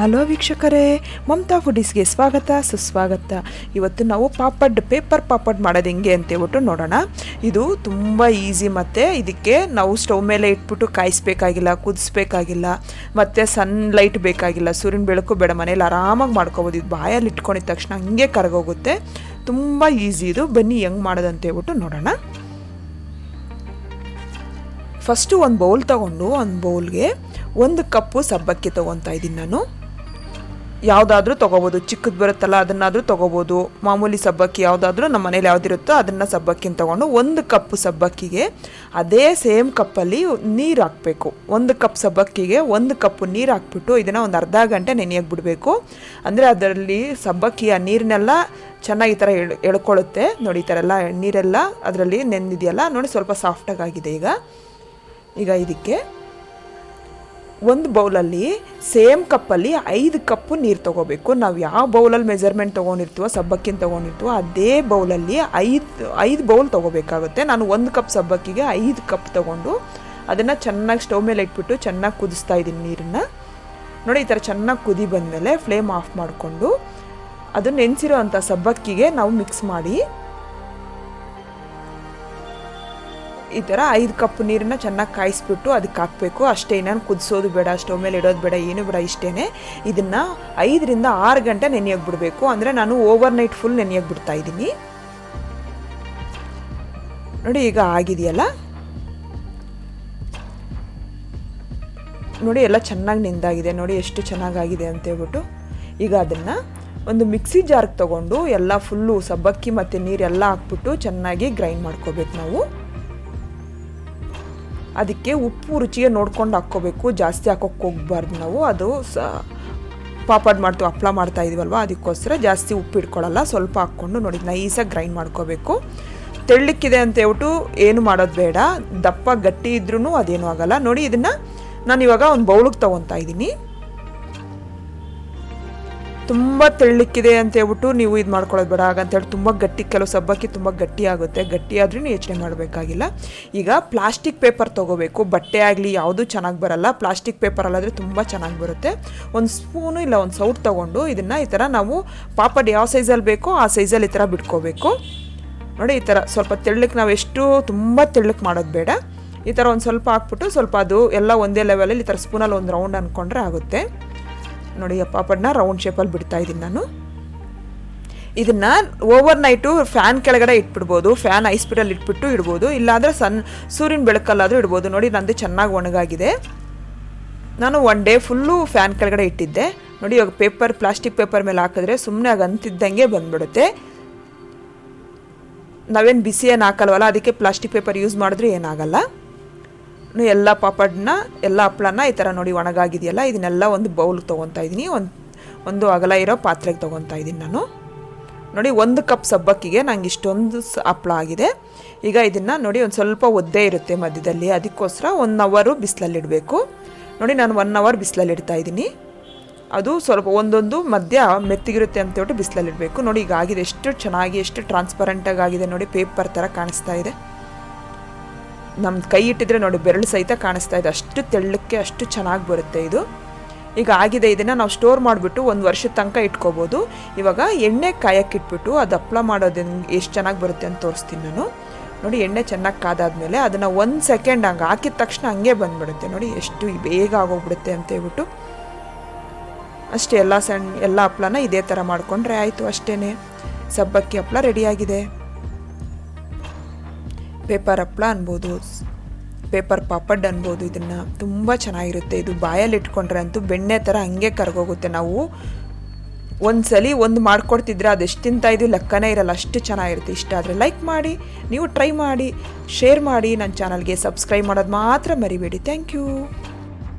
Hello ವೀಕ್ಷಕರೇ, ಮಮತಾ ಫುಡೀಸ್ಗೆ ಸ್ವಾಗತ ಸುಸ್ವಾಗತ. ಇವತ್ತು ನಾವು ಪೇಪರ್ ಪಾಪಡ್ ಮಾಡೋದು ಹೆಂಗೆ ಅಂತೇಳ್ಬಿಟ್ಟು ನೋಡೋಣ. ಇದು ತುಂಬ ಈಸಿ, ಮತ್ತು ಇದಕ್ಕೆ ನಾವು ಸ್ಟವ್ ಮೇಲೆ ಇಟ್ಬಿಟ್ಟು ಕಾಯಿಸ್ಬೇಕಾಗಿಲ್ಲ, ಕುದಿಸ್ಬೇಕಾಗಿಲ್ಲ, ಮತ್ತು ಸನ್ಲೈಟ್ ಬೇಕಾಗಿಲ್ಲ, ಸೂರ್ಯನ ಬೆಳಕು ಬೇಡ, ಮನೇಲಿ ಆರಾಮಾಗಿ ಮಾಡ್ಕೋಬೋದು. ಇದು ಬಾಯಲ್ಲಿ ಇಟ್ಕೊಂಡಿದ ತಕ್ಷಣ ಹಂಗೆ ಕರಗೋಗುತ್ತೆ. ತುಂಬ ಈಸಿ ಇದು. ಬನ್ನಿ ಹೆಂಗೆ ಮಾಡೋದು ಅಂತೇಳ್ಬಿಟ್ಟು ನೋಡೋಣ. ಫಸ್ಟು ಒಂದು ಬೌಲ್ ತೊಗೊಂಡು ಒಂದು ಬೌಲ್ಗೆ 1 ಕಪ್ಪು ಸಬ್ಬಕ್ಕಿ ತೊಗೊತಾ ಇದ್ದೀನಿ ನಾನು. ಯಾವುದಾದ್ರೂ ತೊಗೋಬೋದು, ಚಿಕ್ಕದು ಬರುತ್ತಲ್ಲ ಅದನ್ನಾದರೂ ತೊಗೋಬೋದು. ಮಾಮೂಲಿ ಸಬ್ಬಕ್ಕಿ ಯಾವುದಾದ್ರೂ ನಮ್ಮ ಮನೇಲಿ ಯಾವುದಿರುತ್ತೋ ಅದನ್ನು ಸಬ್ಬಕ್ಕಿನ ತೊಗೊಂಡು 1 ಕಪ್ಪು ಸಬ್ಬಕ್ಕಿಗೆ ಅದೇ ಸೇಮ್ ಕಪ್ಪಲ್ಲಿ ನೀರು ಹಾಕಬೇಕು. 1 ಕಪ್ ಸಬ್ಬಕ್ಕಿಗೆ 1 ಕಪ್ಪು ನೀರು ಹಾಕ್ಬಿಟ್ಟು ಇದನ್ನು ಒಂದು ಅರ್ಧ ಗಂಟೆ ನೆನೆಯೋಕೆ ಬಿಡಬೇಕು. ಅಂದರೆ ಅದರಲ್ಲಿ ಸಬ್ಬಕ್ಕಿ ಆ ನೀರನ್ನೆಲ್ಲ ಚೆನ್ನಾಗಿ ಈ ಥರ ಎಳ್ಕೊಳ್ಳುತ್ತೆ ನೋಡಿ. ಈ ಥರ ಎಲ್ಲ ನೀರೆಲ್ಲ ಅದರಲ್ಲಿ ನೆಂದಿದೆಯಲ್ಲ ನೋಡಿ, ಸ್ವಲ್ಪ ಸಾಫ್ಟಾಗಿ ಆಗಿದೆ. ಈಗ ಇದಕ್ಕೆ ಒಂದು ಬೌಲಲ್ಲಿ ಸೇಮ್ ಕಪ್ಪಲ್ಲಿ 5 ಕಪ್ಪು ನೀರು ತೊಗೋಬೇಕು. ನಾವು ಯಾವ ಬೌಲಲ್ಲಿ ಮೆಜರ್ಮೆಂಟ್ ತೊಗೊಂಡಿರ್ತೀವೋ, ಸಬ್ಬಕ್ಕಿನ ತೊಗೊಂಡಿರ್ತೀವೋ ಅದೇ ಬೌಲಲ್ಲಿ 5 ಬೌಲ್ ತೊಗೋಬೇಕಾಗುತ್ತೆ. ನಾನು 1 ಕಪ್ ಸಬ್ಬಕ್ಕಿಗೆ 5 ಕಪ್ ತೊಗೊಂಡು ಅದನ್ನು ಚೆನ್ನಾಗಿ ಸ್ಟವ್ ಮೇಲೆ ಇಟ್ಬಿಟ್ಟು ಚೆನ್ನಾಗಿ ಕುದಿಸ್ತಾ ಇದ್ದೀನಿ ನೀರನ್ನು ನೋಡಿ. ಈ ಥರ ಚೆನ್ನಾಗಿ ಕುದಿ ಬಂದಮೇಲೆ ಫ್ಲೇಮ್ ಆಫ್ ಮಾಡಿಕೊಂಡು ಅದು ನೆನೆಸಿರೋ ಅಂಥ ಸಬ್ಬಕ್ಕಿಗೆ ನಾವು ಮಿಕ್ಸ್ ಮಾಡಿ ಈ ಥರ 5 ಕಪ್ ನೀರನ್ನು ಚೆನ್ನಾಗಿ ಕಾಯಿಸ್ಬಿಟ್ಟು ಅದಕ್ಕೆ ಹಾಕಬೇಕು. ಅಷ್ಟೇ, ನಾನು ಕುದಿಸೋದು ಬೇಡ, ಸ್ಟವ್ ಮೇಲೆ ಇಡೋದು ಬೇಡ, ಏನು ಬೇಡ. ಇಷ್ಟೇ. ಇದನ್ನು 5 ರಿಂದ 6 ಗಂಟೆ ನೆನೆಯೋಕೆ ಬಿಡಬೇಕು. ಅಂದರೆ ನಾನು ಓವರ್ ನೈಟ್ ಫುಲ್ ನೆನೆಯೋಕೆ ಬಿಡ್ತಾ ಇದ್ದೀನಿ ನೋಡಿ. ಈಗ ಆಗಿದೆಯಲ್ಲ ನೋಡಿ, ಎಲ್ಲ ಚೆನ್ನಾಗಿ ನೆಂದಾಗಿದೆ ನೋಡಿ, ಎಷ್ಟು ಚೆನ್ನಾಗಾಗಿದೆ ಅಂತೇಳ್ಬಿಟ್ಟು. ಈಗ ಅದನ್ನು ಒಂದು ಮಿಕ್ಸಿ ಜಾರ್ಗೆ ತೊಗೊಂಡು ಎಲ್ಲ ಫುಲ್ಲು ಸಬ್ಬಕ್ಕಿ ಮತ್ತು ನೀರೆಲ್ಲ ಹಾಕ್ಬಿಟ್ಟು ಚೆನ್ನಾಗಿ ಗ್ರೈಂಡ್ ಮಾಡ್ಕೋಬೇಕು ನಾವು. ಅದಕ್ಕೆ ಉಪ್ಪು ರುಚಿಗೆ ನೋಡ್ಕೊಂಡು ಹಾಕ್ಕೋಬೇಕು, ಜಾಸ್ತಿ ಹಾಕೋಕ್ಕೆ ಹೋಗ್ಬಾರ್ದು ನಾವು. ಅದು ಪಾಪಡ್ ಮಾಡ್ತೀವಿ, ಹಪ್ಪಳ ಮಾಡ್ತಾ ಇದೀವಲ್ವ, ಅದಕ್ಕೋಸ್ಕರ ಜಾಸ್ತಿ ಉಪ್ಪು ಇಟ್ಕೊಳ್ಳಲ್ಲ, ಸ್ವಲ್ಪ ಹಾಕ್ಕೊಂಡು ನೋಡಿ ನೈಸಾಗಿ ಗ್ರೈಂಡ್ ಮಾಡ್ಕೋಬೇಕು. ತೆಳ್ಳಕ್ಕಿದೆ ಅಂತ ಹೇಳ್ಬಿಟ್ಟು ಏನು ಮಾಡೋದು ಬೇಡ, ದಪ್ಪ ಗಟ್ಟಿ ಇದ್ರೂ ಅದೇನೂ ಆಗಲ್ಲ ನೋಡಿ. ಇದನ್ನು ನಾನು ಇವಾಗ ಒಂದು ಬೌಲಿಗೆ ತೊಗೊತಾ ಇದ್ದೀನಿ. ತುಂಬ ತೆಳ್ಳಕ್ಕಿದೆ ಅಂತ ಹೇಳ್ಬಿಟ್ಟು ನೀವು ಇದು ಮಾಡ್ಕೊಳ್ಳೋದು ಬೇಡ, ಹಾಗಂತೇಳಿ ತುಂಬ ಗಟ್ಟಿ, ಕೆಲವು ಸಬ್ಬಕ್ಕಿ ತುಂಬ ಗಟ್ಟಿ ಆಗುತ್ತೆ. ಗಟ್ಟಿ ಆದ್ರೂ ಯೋಚನೆ ಮಾಡಬೇಕಾಗಿಲ್ಲ. ಈಗ ಪ್ಲಾಸ್ಟಿಕ್ ಪೇಪರ್ ತೊಗೋಬೇಕು. ಬಟ್ಟೆ ಆಗಲಿ ಯಾವುದೂ ಚೆನ್ನಾಗಿ ಬರಲ್ಲ, ಪ್ಲಾಸ್ಟಿಕ್ ಪೇಪರಲ್ಲಾದರೆ ತುಂಬ ಚೆನ್ನಾಗಿ ಬರುತ್ತೆ. ಒಂದು ಸ್ಪೂನು ಇಲ್ಲ ಒಂದು ಸೌಟ್ ತೊಗೊಂಡು ಇದನ್ನು ಈ ಥರ ನಾವು ಪಾಪಡ್ ಯಾವ ಸೈಜಲ್ಲಿ ಬೇಕೋ ಆ ಸೈಜಲ್ಲಿ ಈ ಥರ ಬಿಟ್ಕೋಬೇಕು ನೋಡಿ. ಈ ಥರ ಸ್ವಲ್ಪ ತೆಳ್ಳಕ್ಕೆ, ನಾವು ಎಷ್ಟು ತುಂಬ ತೆಳ್ಳಕ್ಕೆ ಮಾಡೋದು ಬೇಡ. ಈ ಥರ ಒಂದು ಸ್ವಲ್ಪ ಹಾಕ್ಬಿಟ್ಟು ಸ್ವಲ್ಪ ಅದು ಎಲ್ಲ ಒಂದೇ ಲೆವೆಲಲ್ಲಿ ಈ ಥರ ಸ್ಪೂನಲ್ಲಿ ಒಂದು ರೌಂಡ್ ಅಂದ್ಕೊಂಡ್ರೆ ಆಗುತ್ತೆ ನೋಡಿ. ಪಾಪಡ್ನ ರೌಂಡ್ ಶೇಪಲ್ಲಿ ಬಿಡ್ತಾ ಇದ್ದೀನಿ ನಾನು. ಇದನ್ನು ಓವರ್ ನೈಟು ಫ್ಯಾನ್ ಕೆಳಗಡೆ ಇಟ್ಬಿಡ್ಬೋದು, ಫ್ಯಾನ್ ಐ ಸ್ಪೀಡಲ್ಲಿ ಇಟ್ಬಿಟ್ಟು ಇಡ್ಬೋದು, ಇಲ್ಲಾಂದರೆ ಸೂರ್ಯನ ಬೆಳಕಲ್ಲಾದರೂ ಇಡ್ಬೋದು ನೋಡಿ. ನಂದು ಚೆನ್ನಾಗಿ ಒಣಗಾಗಿದೆ. ನಾನು 1 ಡೇ ಫುಲ್ಲು ಫ್ಯಾನ್ ಕೆಳಗಡೆ ಇಟ್ಟಿದ್ದೆ ನೋಡಿ. ಇವಾಗ ಪ್ಲಾಸ್ಟಿಕ್ ಪೇಪರ್ ಮೇಲೆ ಹಾಕಿದ್ರೆ ಸುಮ್ಮನೆ ಆಗ ಅಂತಿದ್ದಂಗೆ ಬಂದ್ಬಿಡುತ್ತೆ. ನಾವೇನು ಬಿಸಿ ಏನು ಹಾಕಲ್ವಲ್ಲ, ಅದಕ್ಕೆ ಪ್ಲಾಸ್ಟಿಕ್ ಪೇಪರ್ ಯೂಸ್ ಮಾಡಿದ್ರೆ ಏನಾಗಲ್ಲ. ಎಲ್ಲ ಪಾಪಡ್ನ ಎಲ್ಲ ಹಪ್ಪಳನ ಈ ಥರ ನೋಡಿ ಒಣಗಾಗಿದೆಯಲ್ಲ, ಇದನ್ನೆಲ್ಲ ಒಂದು ಬೌಲ್ಗೆ ತೊಗೊತಾ ಇದ್ದೀನಿ. ಒಂದು ಅಗಲ ಇರೋ ಪಾತ್ರೆಗೆ ತೊಗೊತಾ ಇದ್ದೀನಿ ನಾನು ನೋಡಿ. 1 ಕಪ್ ಸಬ್ಬಕ್ಕಿಗೆ ನಂಗೆ ಇಷ್ಟೊಂದು ಹಪ್ಪಳ ಆಗಿದೆ. ಈಗ ಇದನ್ನು ನೋಡಿ, ಒಂದು ಸ್ವಲ್ಪ ಒದ್ದೆ ಇರುತ್ತೆ ಮಧ್ಯದಲ್ಲಿ, ಅದಕ್ಕೋಸ್ಕರ 1 ಅವರ್ ಬಿಸಿಲಲ್ಲಿಡಬೇಕು ನೋಡಿ. ನಾನು 1 ಅವರ್ ಬಿಸಿಲಲ್ಲಿ ಇಡ್ತಾ ಇದ್ದೀನಿ. ಅದು ಸ್ವಲ್ಪ ಒಂದೊಂದು ಮಧ್ಯ ಮೆತ್ತಿಗಿರುತ್ತೆ ಅಂತೇಳ್ಬಿಟ್ಟು ಬಿಸಿಲಲ್ಲಿಡಬೇಕು ನೋಡಿ. ಈಗ ಆಗಿದೆ, ಎಷ್ಟು ಚೆನ್ನಾಗಿ, ಎಷ್ಟು ಟ್ರಾನ್ಸ್ಪರೆಂಟಾಗಿ ಆಗಿದೆ ನೋಡಿ, ಪೇಪರ್ ಥರ ಕಾಣಿಸ್ತಾ ಇದೆ. ನಮ್ಮ ಕೈ ಇಟ್ಟಿದ್ರೆ ನೋಡಿ ಬೆರಳು ಸಹಿತ ಕಾಣಿಸ್ತಾ ಇದೆ, ಅಷ್ಟು ತೆಳ್ಳಕ್ಕೆ ಅಷ್ಟು ಚೆನ್ನಾಗಿ ಬರುತ್ತೆ ಇದು. ಈಗ ಆಗಿದೆ. ಇದನ್ನು ನಾವು ಸ್ಟೋರ್ ಮಾಡಿಬಿಟ್ಟು 1 ವರ್ಷದ ತನಕ ಇಟ್ಕೋಬೋದು. ಇವಾಗ ಎಣ್ಣೆ ಕಾಯಕ್ಕಿಟ್ಬಿಟ್ಟು ಅದು ಹಪ್ಪಳ ಮಾಡೋದು ಎಷ್ಟು ಚೆನ್ನಾಗಿ ಬರುತ್ತೆ ಅಂತ ತೋರಿಸ್ತೀನಿ ನಾನು ನೋಡಿ. ಎಣ್ಣೆ ಚೆನ್ನಾಗಿ ಕಾದಾದ್ಮೇಲೆ ಅದನ್ನು 1 ಸೆಕೆಂಡ್ ಹಂಗೆ ಹಾಕಿದ ತಕ್ಷಣ ಹಂಗೆ ಬಂದುಬಿಡುತ್ತೆ ನೋಡಿ, ಎಷ್ಟು ಬೇಗ ಆಗೋಗ್ಬಿಡುತ್ತೆ ಅಂತೇಳ್ಬಿಟ್ಟು. ಅಷ್ಟೇ, ಎಲ್ಲ ಹಪ್ಪಳನ ಇದೇ ಥರ ಮಾಡಿಕೊಂಡ್ರೆ ಆಯಿತು, ಅಷ್ಟೇ. ಸಬ್ಬಕ್ಕಿ ಹಪ್ಪಳ ರೆಡಿಯಾಗಿದೆ. ಪೇಪರ್ ಹಪ್ಪಳ ಅನ್ಬೋದು, ಪೇಪರ್ ಪಾಪಡ್ ಅನ್ಬೋದು. ಇದನ್ನು ತುಂಬ ಚೆನ್ನಾಗಿರುತ್ತೆ ಇದು. ಬಾಯಲ್ಲಿ ಇಟ್ಕೊಂಡ್ರೆ ಅಂತೂ ಬೆಣ್ಣೆ ಥರ ಹಂಗೆ ಕರ್ಗೋಗುತ್ತೆ. ನಾವು ಒಂದ್ಸಲಿ ಒಂದು ಮಾಡ್ಕೊಡ್ತಿದ್ರೆ ಅದೆಷ್ಟು ತಿಂತಾ ಇದ್ದೀವಿ ಲೆಕ್ಕನೇ ಇರಲ್ಲ, ಅಷ್ಟು ಚೆನ್ನಾಗಿರುತ್ತೆ. ಇಷ್ಟ ಆದರೆ ಲೈಕ್ ಮಾಡಿ, ನೀವು ಟ್ರೈ ಮಾಡಿ, ಶೇರ್ ಮಾಡಿ. ನನ್ನ ಚಾನಲ್ಗೆ ಸಬ್ಸ್ಕ್ರೈಬ್ ಮಾಡೋದು ಮಾತ್ರ ಮರಿಬೇಡಿ. Thank you.